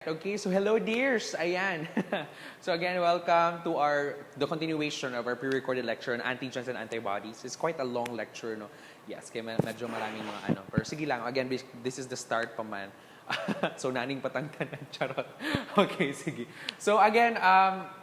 Okay, so hello dears! Ayan. So again, welcome to the continuation of our pre-recorded lecture on antigens and antibodies. It's quite a long lecture, no? Yes, kaya medyo maraming mga ano. Pero sige lang, again, this is the start pa man. So naning patangkanan, charot. Okay, sige. So again,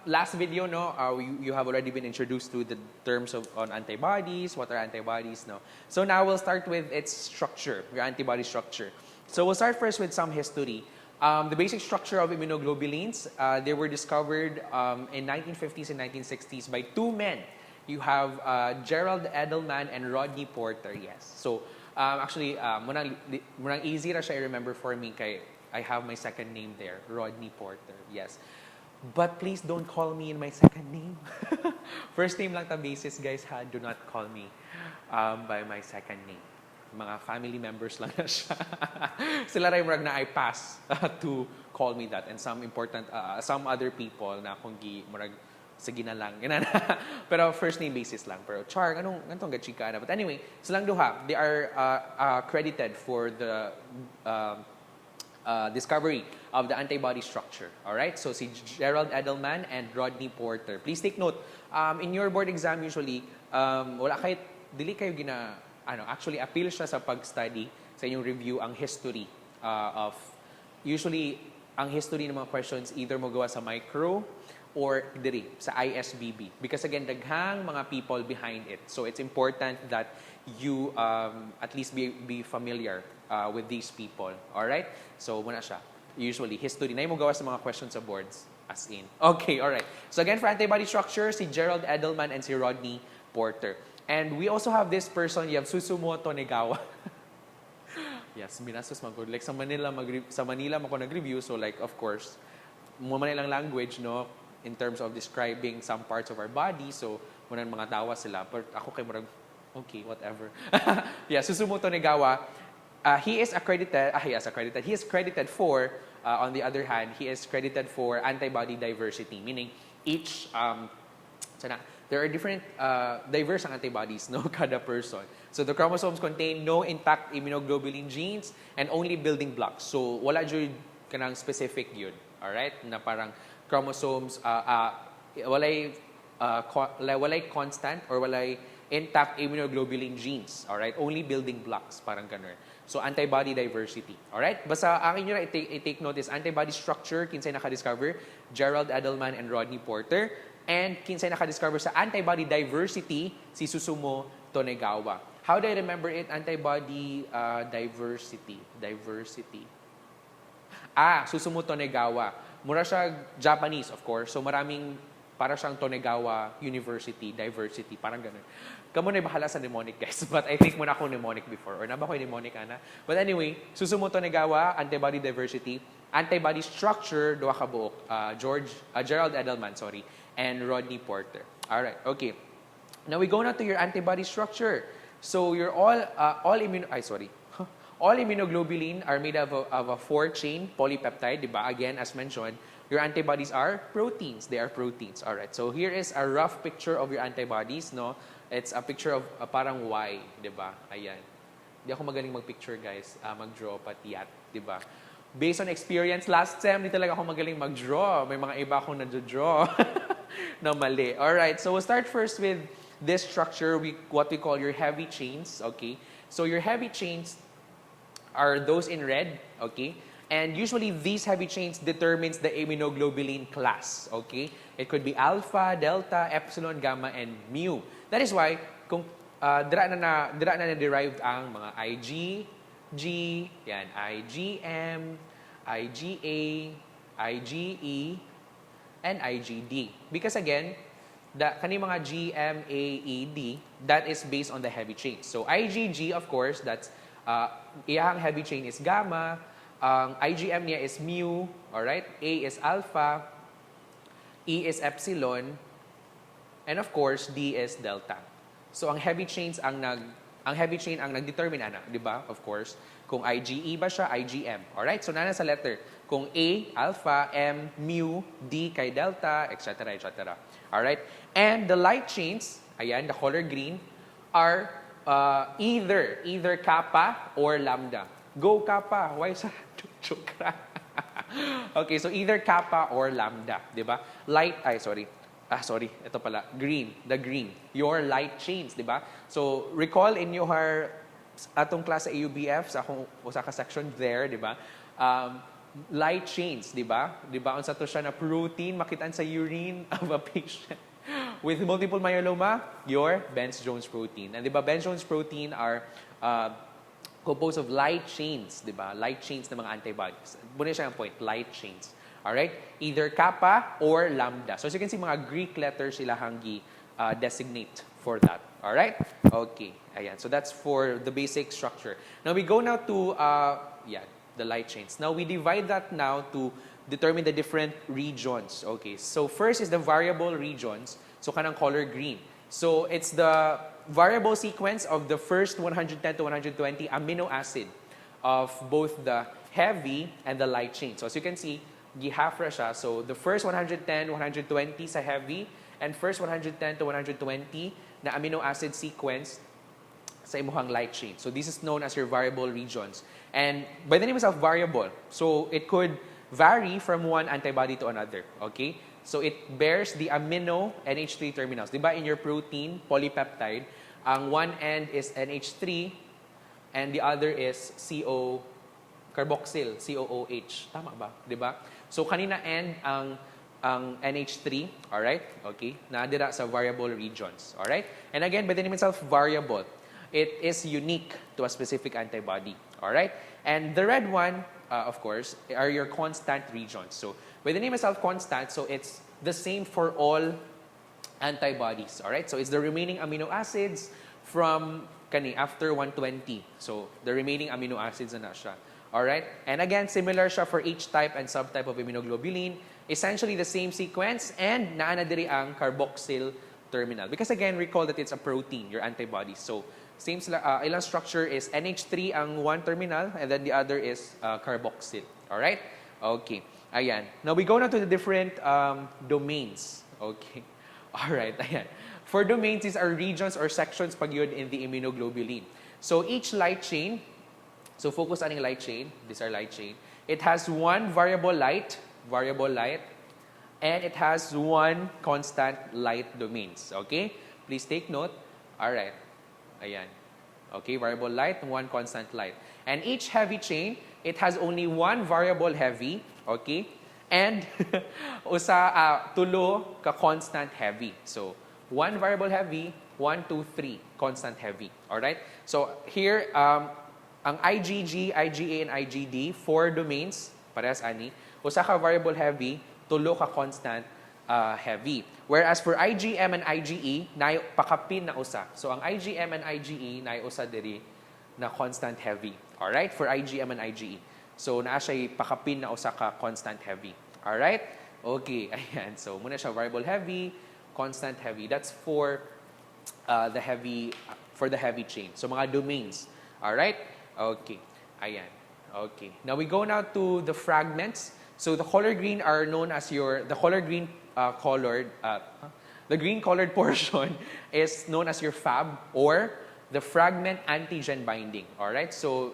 last video, no, you have already been introduced to the terms on antibodies, what are antibodies, no? So now we'll start with its structure, your antibody structure. So we'll start first with some history. The basic structure of immunoglobulins, they were discovered in 1950s and 1960s by two men. You have Gerald Edelman and Rodney Porter, yes. So actually, munang easy ra siya I-remember for me kay I have my second name there, Rodney Porter, yes. But please don't call me in my second name. First name lang ta basis, guys, ha? Do not call me by my second name. Mga family members lang na siya. Sila rin murag na I pass to call me that. And some some other people na kung murag sige na lang. Pero first name basis lang. Pero char, ganitong gachika na. But anyway, silang duha, they are credited for the discovery of the antibody structure. Alright? So si Gerald Edelman and Rodney Porter. Please take note, in your board exam usually, wala kahit, dili kayo actually appeal siya sa pag-study sa inyong review ang history of, usually, ang history ng mga questions either mo gawa sa micro or diri, sa ISBB. Because again, daghang mga people behind it. So it's important that you at least be familiar with these people. Alright? So muna siya. Usually, history. Na mo gawa sa mga questions sa boards. As in. Okay, alright. So again, for antibody structure, si Gerald Edelman and si Rodney Porter. And we also have this person, you have Susumu Tonegawa. Yes, binastos mag-good. Like sa Manila ako nag-review, so like of course, Manilang language, no, in terms of describing some parts of our body, so muna mga tawa sila. But ako kay murag, okay, whatever. Yeah, Susumu Tonegawa, he is credited for, on the other hand, he is credited for antibody diversity, meaning each, there are different diverse ang antibodies, no, kada person. So the chromosomes contain no intact immunoglobulin genes and only building blocks. So wala jud kanang specific yun. All right? Na parang chromosomes walay constant or walay intact immunoglobulin genes. All right? Only building blocks, parang ganun. So antibody diversity. All right? Basta akin nyo i-take note is antibody structure, kinsay naka-discover, Gerald Edelman and Rodney Porter. And kinsay naka-discover sa antibody diversity, si Susumu Tonegawa. How do I remember it? Antibody diversity. Susumu Tonegawa. Mura siya Japanese, of course. So maraming, para siyang Tonegawa University, diversity. Parang ganun. Kamu na bahala sa mnemonic, guys. But I think muna ako mnemonic before. Or naba ko yung mnemonic, ana. But anyway, Susumu Tonegawa, antibody diversity. Antibody structure, duha ka buok. Gerald Edelman, sorry. And Rodney Porter. All right, okay. Now we go now to your antibody structure. So your all immunoglobulin are made of a 4-chain polypeptide, diba? Again, as mentioned, your antibodies are proteins. They are proteins. All right. So here is a rough picture of your antibodies, no? It's a picture of parang Y, diba? Ayan. Di ako magaling mag-picture, guys. Mag-draw pati at, diba? Based on experience, last sem, di talaga ako magaling mag-draw. May mga iba akong na-draw. Na mali. Alright, so we'll start first with this structure, what we call your heavy chains, okay? So your heavy chains are those in red, okay? And usually these heavy chains determines the immunoglobulin class, okay? It could be alpha, delta, epsilon, gamma, and mu. That is why, kung dira na derived ang mga IG, G, yan, IgM, IgA, IgE, and IgD. Because again, kani mga GMAED, that is based on the heavy chain. So IgG, of course, that's iyang heavy chain is gamma, IgM niya is mu, alright? A is alpha, E is epsilon, and of course, D is delta. So ang heavy chain ang nagdetermine ana, di ba? Of course, kung IgE ba siya, IgM. Alright? So nana sa letter, kung A, alpha, M, mu, D kay delta, etc., etc. Alright? And the light chains, ayan, the color green, are either kappa or lambda. Go kappa. Why sa joke? Okay, so either kappa or lambda, di ba? Sorry, ito pala, green, the green, your light chains, di ba? So, recall in your atong klase AUBF, sa akong usa ka section there, di ba? Light chains, di ba? Di ba, unsa to siya na protein, makitaan sa urine of a patient with multiple myeloma, your Benz-Jones protein. And di ba, Benz-Jones protein are composed of light chains, di ba? Light chains ng mga antibodies. Muna siya ang point, light chains. Alright? Either kappa or lambda. So as you can see, mga Greek letters sila hangi designate for that. Alright? Okay. Ayan. So that's for the basic structure. Now we go now to, the light chains. Now we divide that now to determine the different regions. Okay. So first is the variable regions. So kanang color green. So it's the variable sequence of the first 110 to 120 amino acid of both the heavy and the light chain. So as you can see, gihafra siya. So the first 110, 120 sa heavy, and first 110 to 120 na amino acid sequence sa imuhang light chain. So this is known as your variable regions. And by the name itself, variable. So it could vary from one antibody to another. Okay? So it bears the amino NH3 terminals. Diba in your protein, polypeptide, ang one end is NH3 and the other is carboxyl, COOH. Tama ba? Diba? So kanina end ang NH3, alright? Okay? Naadira sa variable regions, alright? And again, by the name itself, variable. It is unique to a specific antibody, alright? And the red one, of course, are your constant regions. So by the name itself, constant, so it's the same for all antibodies, alright? So it's the remaining amino acids from after 120. So the remaining amino acids na siya. Alright? And again, similar siya for each type and subtype of immunoglobulin. Essentially the same sequence and naana diri ang carboxyl terminal. Because again, recall that it's a protein, your antibodies. So same ilang structure is NH3 ang one terminal and then the other is carboxyl. Alright? Okay. Ayan. Now we go now to the different domains. Okay. Alright. Ayan. For domains, these are regions or sections pag yun in the immunoglobulin. So each light chain, so focus on the light chain. These are light chain. It has one variable light, and it has one constant light domains. Okay? Please take note. Alright. Ayan. Okay, variable light, one constant light. And each heavy chain, it has only one variable heavy, okay? And tulo ka constant heavy. So, one variable heavy, 1, 2, 3 constant heavy. Alright? So, here, ang IgG, IgA, and IgD, 4 domains, parehas ani. Usa ka variable heavy, tulo ka constant heavy. Whereas for IgM and IgE, na pakapin na usa. So ang IgM and IgE na usa diri na constant heavy. Alright? For IgM and IgE. So naa siya pakapin na usa ka constant heavy. Alright? Okay. Ayan. So muna siya variable heavy, constant heavy. That's for the heavy chain. So mga domains. Alright? Okay. Ayan. Okay. Now we go now to the fragments. So the color green are known as the green colored portion is known as your Fab or the fragment antigen binding. Alright? So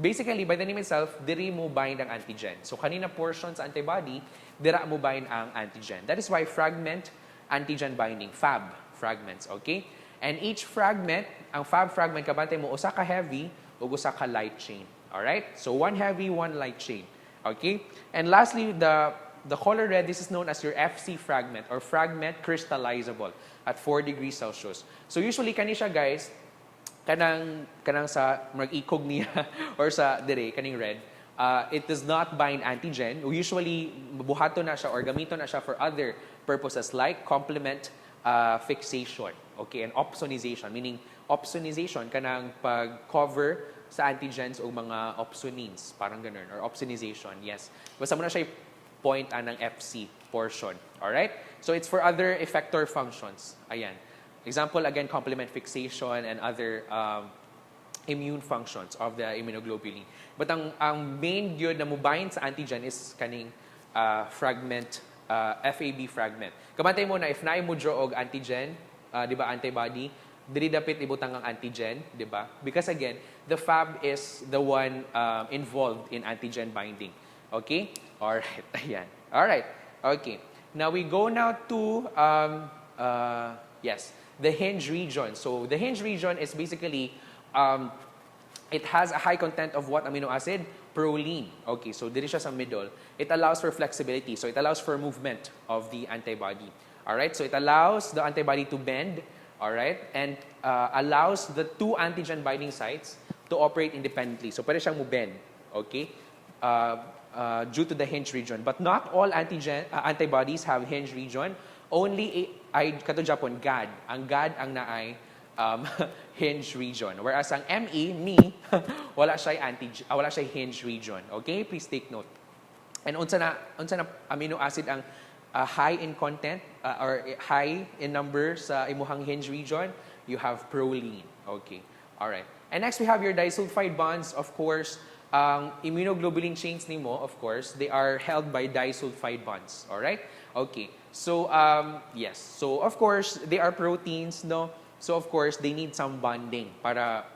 basically, by the name itself, diri mo bind ang antigen. So kanina portion sa antibody, dira mo bind ang antigen. That is why fragment antigen binding, Fab fragments. Okay? And each fragment, ang Fab fragment, kabantay mo, usa ka heavy o usa ka light chain. Alright? So one heavy, one light chain. Okay? And lastly, the color red, this is known as your FC fragment or fragment crystallizable at 4 degrees Celsius. So usually, kani siya guys, kanang sa mag-ikog niya or sa kaning red, it does not bind antigen. Usually, buhato na siya or gamito na siya for other purposes like complement fixation. Okay? And opsonization, meaning opsonization, kanang pag-cover sa antigens o mga opsonins, parang ganun, or opsonization, yes. Basta mo na siya point ng FC portion. Alright? So it's for other effector functions. Ayan. Example, again, complement fixation and other immune functions of the immunoglobulin. But ang main yun na mubind sa antigen is kaning fragment, FAB fragment. Kamantay mo na, if naay mo draw og antigen, di ba, antibody, dili dapit ibutang ang antigen, di ba? Because again, the Fab is the one involved in antigen binding. Okay? Alright, ayan. Alright, okay. Now we go now to, yes, the hinge region. So the hinge region is basically, it has a high content of what amino acid? Proline. Okay, so dito siya sa middle. It allows for flexibility. So it allows for movement of the antibody. Alright, so it allows the antibody to bend, alright, and allows the two antigen binding sites to operate independently. So pwede siyang bend, okay, due to the hinge region. But not all antibodies have hinge region. Only ay kato Japon GAD. Ang GAD ang naay hinge region. Whereas ang me, wala siya hinge region. Okay? Please take note. And unsa na amino acid ang high in content or high in number sa imuhang hinge region? You have proline. Okay. All right. And next we have your disulfide bonds. Of course, immunoglobulin chains nimo, of course, they are held by disulfide bonds. All right? Okay. So yes. So of course, they are proteins, no? So of course, they need some bonding para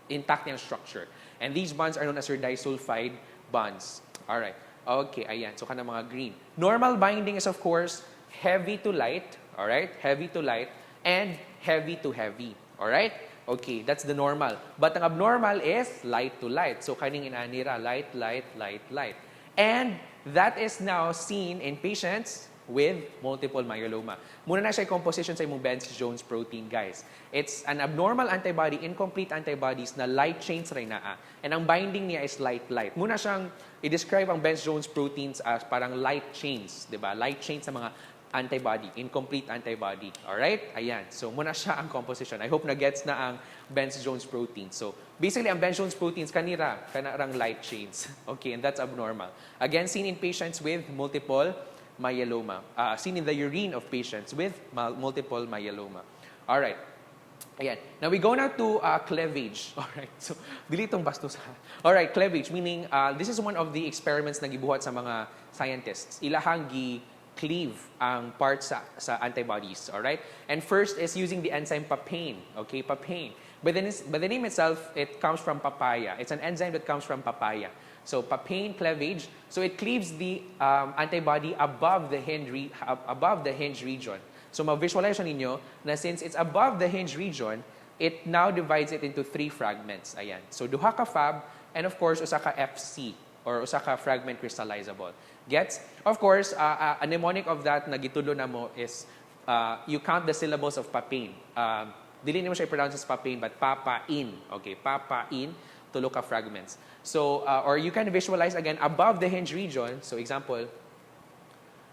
intact yung structure. And these bonds are known as your disulfide bonds. All right. Okay, ayan. So kana mga green. Normal binding is of course heavy to light, all right? Heavy to light and heavy to heavy. All right? Okay, that's the normal. But ang abnormal is light to light. So kaning inanira light, light, light, light. And that is now seen in patients with multiple myeloma. Muna na siya composition sa imong Benz-Jones protein, guys. It's an abnormal antibody, incomplete antibodies na light chains rin naa. And ang binding niya is light-light. Muna siyang i-describe ang Benz-Jones proteins as parang light chains, di ba? Light chains sa mga antibody, incomplete antibody. Alright? Ayan. So, muna siya ang composition. I hope na-gets na ang Benz-Jones protein. So, basically, ang Benz-Jones proteins, kanarang light chains. Okay, and that's abnormal. Again, seen in patients with multiple myeloma. Seen in the urine of patients with multiple myeloma. All right. Ayan. Now we go now to cleavage. All right. So, dili itong bastos. All right, cleavage, meaning this is one of the experiments na gibuhat sa mga scientists. Ilahang gi-cleave ang parts sa antibodies. All right. And first is using the enzyme papain. Okay, papain. By the name itself, it comes from papaya. It's an enzyme that comes from papaya. So, papain cleavage. So, it cleaves the antibody above the hinge region. So, ma-visualize ninyo na since it's above the hinge region, it now divides it into 3 fragments. Ayan. So, duha ka Fab, and of course, usa ka FC, or usa ka fragment crystallizable. Gets? Of course, a mnemonic of that na gitulo na mo is you count the syllables of papain. Dili nimo siya i-pronounce as papain, but papain. Okay, papain. Tulo ka fragments. So, or you can visualize again above the hinge region. So, example.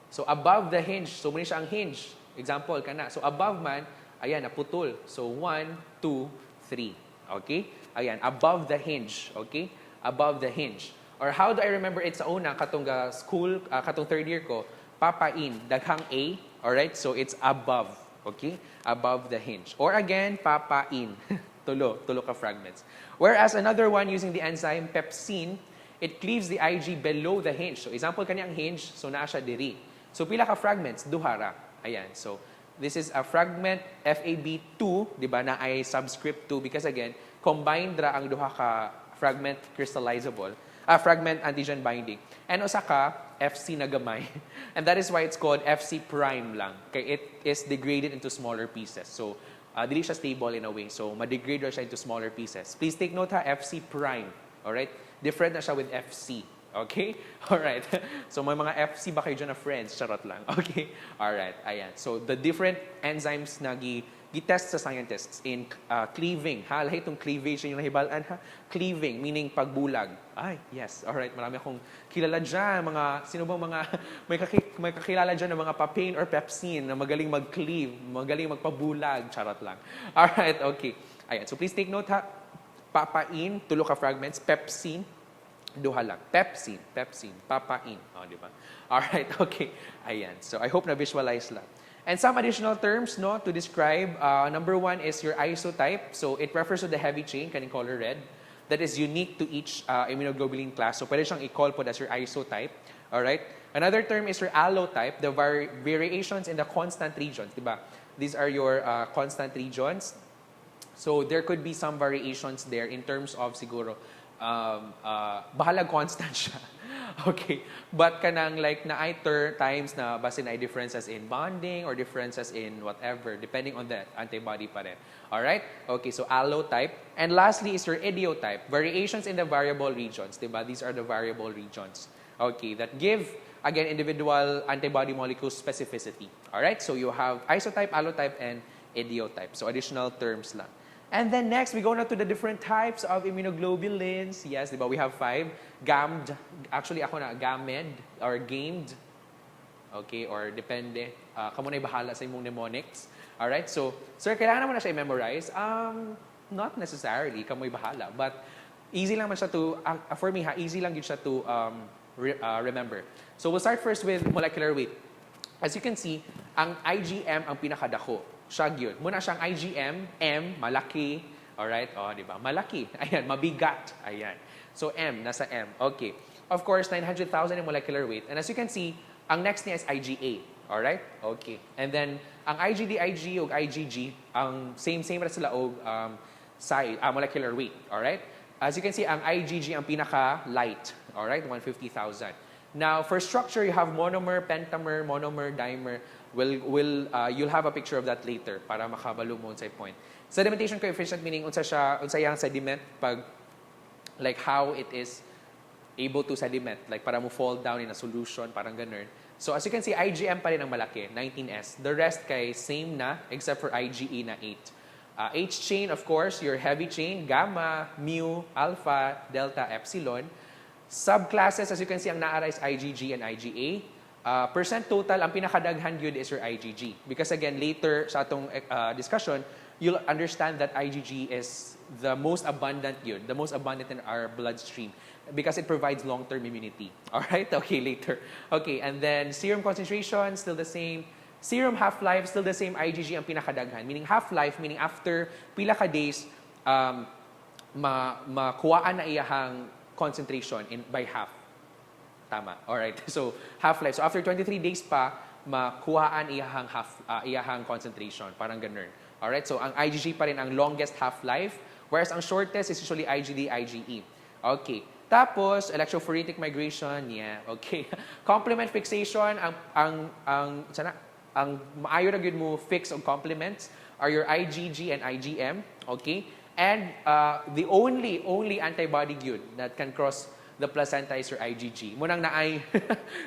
So, above the hinge. So, muna siya ang hinge. Example, kana. So, above man, ayan, naputol. So, 1, 2, 3. Okay? Ayan, above the hinge. Okay? Above the hinge. Or how do I remember it sa una, katong school, katong third year ko, papain, daghang A. Alright? So, it's above. Okay? Above the hinge. Or again, papain. Tulo ka fragments. Whereas another one using the enzyme pepsin, it cleaves the IG below the hinge. So example kaniyang hinge, so naa siya diri. So pila ka fragments? Duhara. Ayan. So this is a fragment FAB2, di ba, na ay subscript 2 because again, combined ra ang duha ka fragment crystallizable, fragment antigen binding. And usa ka FC na gamay. And that is why it's called FC prime lang. Kay it is degraded into smaller pieces. So dili siya stable in a way. So, ma-degrade siya into smaller pieces. Please take note ha, FC prime. Alright? Different na siya with FC. Okay? Alright. So, may mga FC ba kayo dyan na friends? Charot lang. Okay? Alright. Ayan. So, the different enzymes na gi-test sa scientists in cleaving. Ha? Lahat itong cleavage yung nahibalaan ha? Cleaving, meaning pagbulag. Ay, yes. Alright. Marami akong kilala dyan. Sino bang mga, may kakilala dyan ng mga papain or pepsin na magaling mag-cleave, magaling magpabulag. Charot lang. Alright, okay. Ayan. So, please take note ha. Papain, tulo ka fragments. Pepsin, duha lang. Pepsin, papain. O, di ba? Alright, okay. Ayan. So, I hope na-visualize lang. And some additional terms no, to describe. Number 1 is your isotype. So, it refers to the heavy chain, kaning color red, that is unique to each immunoglobulin class. So, pwede siyang i-call po as your isotype. Alright? Another term is your allotype, the variations in the constant regions. Diba? These are your constant regions. So, there could be some variations there in terms of siguro, bahalag constant siya. Okay. But kanang like na ay times na basin ay differences in bonding or differences in whatever, depending on the antibody pa rin. Alright? Okay, so allotype. And lastly is your idiotype. Variations in the variable regions. Diba? These are the variable regions. Okay, that give, again, individual antibody molecule specificity. Alright? So you have isotype, allotype, and idiotype. So additional terms lang. And then next, we go now to the different types of immunoglobulins. Yes, diba? We have 5. Gammed. Actually, ako na, gamed or gamed. Okay, or depende. Kamo na bahala sa imong mnemonics. Alright, so, sir, kailangan naman na siya i-memorize? Not necessarily. Kamo'y bahala. But, easy lang man siya to, for me ha, easy lang yun siya to remember. So, we'll start first with molecular weight. As you can see, ang IgM ang pinakadako. Siya yun. Muna siyang IgM, M, malaki. Alright? O, di ba? Malaki. Ayan, mabigat. Ayan. So, M, nasa M. Okay. Of course, 900,000 in molecular weight. And as you can see, ang next niya is IgA. Alright? Okay. And then, ang IgD, Ig, o IgG, ang same ra sila o molecular weight. Alright? As you can see, ang IgG ang pinaka-light. Alright? 150,000. Now, for structure, you have monomer, pentamer, monomer, dimer. You'll have a picture of that later para makabalo mo sa point. Sedimentation coefficient meaning unsa yang sediment pag like how it is able to sediment like para mo fall down in a solution parang ganun. So as you can see IgM pa rin ang malaki 19S. The rest kay same na except for IgE na 8. H chain of course your heavy chain gamma, mu, alpha, delta, epsilon. Subclasses as you can see ang naara is IgG and IgA. Percent total, ang pinakadaghan yun is your IgG. Because again, later sa atong discussion, you'll understand that IgG is the most abundant yun, the most abundant in our bloodstream because it provides long-term immunity. Alright? Okay, later. Okay, and then serum concentration, still the same. Serum half-life, still the same. IgG ang pinakadaghan. Meaning half-life, meaning after pila ka days, makuhaan na iyahang concentration by half. Tama. Alright. So, half-life. So, after 23 days pa, makuhaan iyahang concentration. Parang ganun. Alright. So, ang IgG pa rin ang longest half-life, whereas ang shortest is usually IgD, IgE. Okay. Tapos, electrophoretic migration. Yeah. Okay. Complement fixation. Ang maayo na gyud mo fix og complements are your IgG and IgM. Okay. And the only antibody gyud that can cross the placenta is your IgG. Munang naay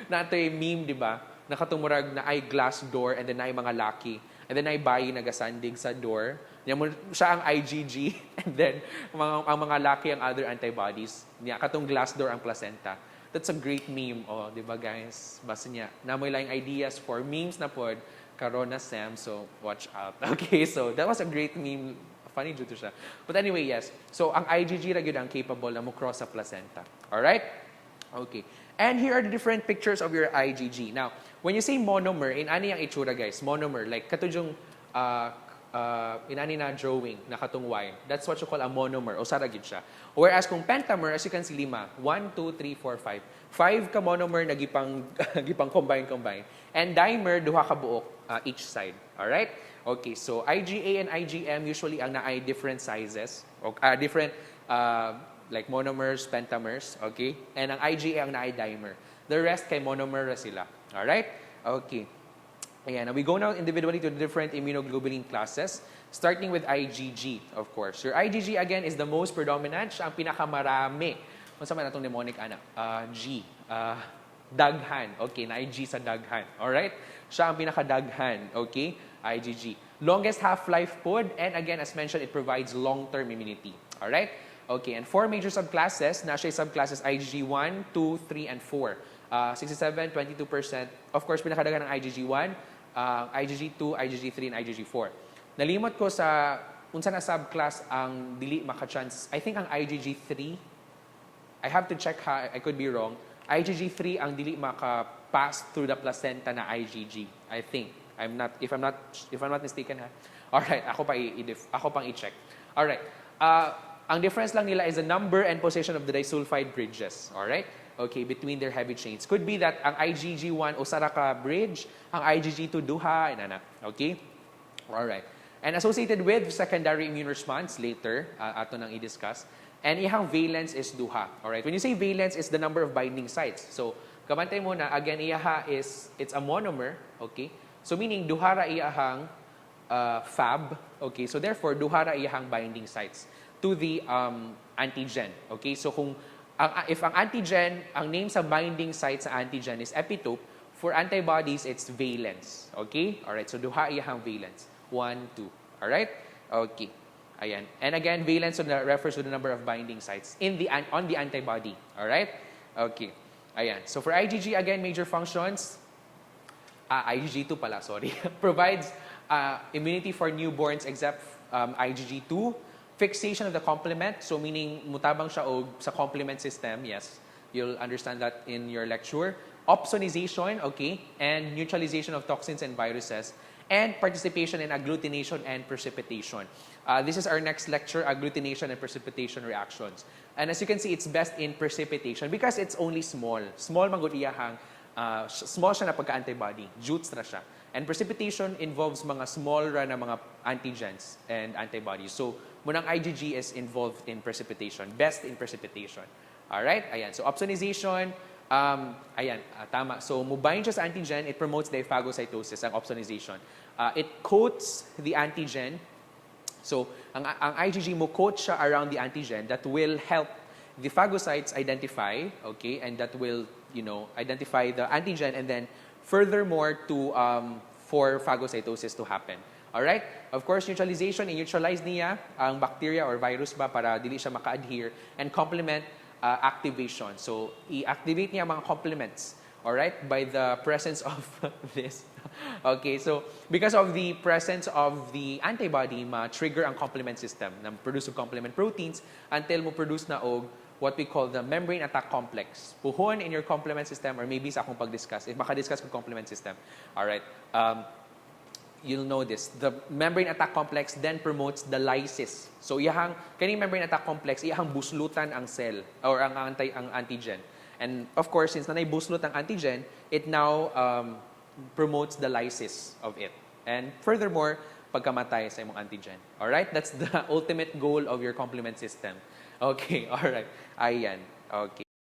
natay meme, di ba? Nakatumurag na ay glass door and then naay mga laki. And then naay bayi nagasandig sa door. Siya ang IgG and then ang mga laki ang other antibodies. Niya katong glass door ang placenta. That's a great meme, oh, di ba guys? Basta niya. Namoy lang ideas for memes na pod Corona Sam, so watch out. Okay, so that was a great meme. Funny due to siya. But anyway, yes. So, ang IgG ra gyud ang capable na mo cross sa placenta. Alright? Okay. And here are the different pictures of your IgG. Now, when you say monomer, in ani ang itsura guys, monomer, like katong yung in ani na drawing, na katong Y, that's what you call a monomer, o sara gyud siya. Whereas kung pentamer, as you can see, 5. 1, 2, 3, 4, 5. 5 ka monomer na gipang combine. And dimer, duha ka buok each side. Alright? Okay, so IgA and IgM usually ang naay different sizes, different like monomers, pentamers, okay? And ang IgA ang naay dimer. The rest kay monomer sila. All right? Okay. Ayan, we go now individually to the different immunoglobulin classes, starting with IgG, of course. Your IgG again is the most predominant, siya ang pinakamarami. Kung saan man natong mnemonic ana? G. Daghan. Okay, na IG sa daghan. All right? Siya ang pinakadaghan, okay? IgG. Longest half-life pod, and again, as mentioned, it provides long-term immunity. Alright? Okay, and 4 major subclasses. Na siya subclasses IgG 1, 2, 3, and 4. 67, 22%. Of course, pinakadagan ng IgG 1, IgG 2, IgG 3, and IgG 4. Nalimot ko sa unsa na subclass ang dili maka-chance. I think ang IgG 3, I have to check ha, I could be wrong. IgG 3 ang dili maka-pass through the placenta na IgG. I think. If I'm not mistaken ha. All right, ako pang i-check. All right. Ang difference lang nila is the number and position of the disulfide bridges. All right? Okay, between their heavy chains. Could be that ang IgG1 usara ka bridge, ang IgG2 duha, inana. Okay? All right. And associated with secondary immune response later, ato nang i-discuss. And iyang valence is duha. Alright? When you say valence, is the number of binding sites. So, kamantay mo na, again, iyaha is, it's a monomer. Okay? So, meaning, duhara iyahang Fab. Okay? So, therefore, duhara iyahang binding sites to the antigen. Okay? So, if ang antigen, ang name sa binding site sa antigen is epitope, for antibodies, it's valence. Okay? Alright? So, duha iyahang valence. 1, 2. Alright? Okay. Ayan. And again, valence refers to the number of binding sites on the antibody. Alright? Okay. Ayan. So for IgG, again, major functions, IgG2 pala, sorry, provides immunity for newborns except IgG2, fixation of the complement, so meaning mutabang siya og sa complement system, yes, you'll understand that in your lecture, opsonization, okay, and neutralization of toxins and viruses, and participation in agglutination and precipitation. This is our next lecture, agglutination and precipitation reactions. And as you can see, it's best in precipitation because it's only small. Small magud iyahang, small siya na pagka-antibody, jutes na siya. And precipitation involves mga small ra na mga antigens and antibodies. So, munang IgG is involved in precipitation, best in precipitation. Alright? Ayan. So, opsonization, ayan, tama. So, mubind siya sa antigen, it promotes the phagocytosis, ang opsonization. It coats the antigen. So, ang IgG mo coat siya around the antigen that will help the phagocytes identify, okay, and that will, identify the antigen and then furthermore for phagocytosis to happen. Alright? Of course, neutralization, i-neutralize niya ang bacteria or virus ba para dili siya maka-adhere and complement activation. So, i-activate niya mga complements, alright, by the presence of this. Okay, so, because of the presence of the antibody, ma-trigger ang complement system na produce of complement proteins until mo produce na og what we call the membrane attack complex. Puhon in your complement system or maybe sa akong pag-discuss, if maka-discuss ko complement system. Alright, you'll know this. The membrane attack complex then promotes the lysis. So, kaning membrane attack complex, iyahang buslutan ang cell or ang antigen. And of course, since nanay buslut ang antigen, it now promotes the lysis of it. And furthermore, pagkamatay sa imong antigen. Alright? That's the ultimate goal of your complement system. Okay, alright. Ayan. Okay.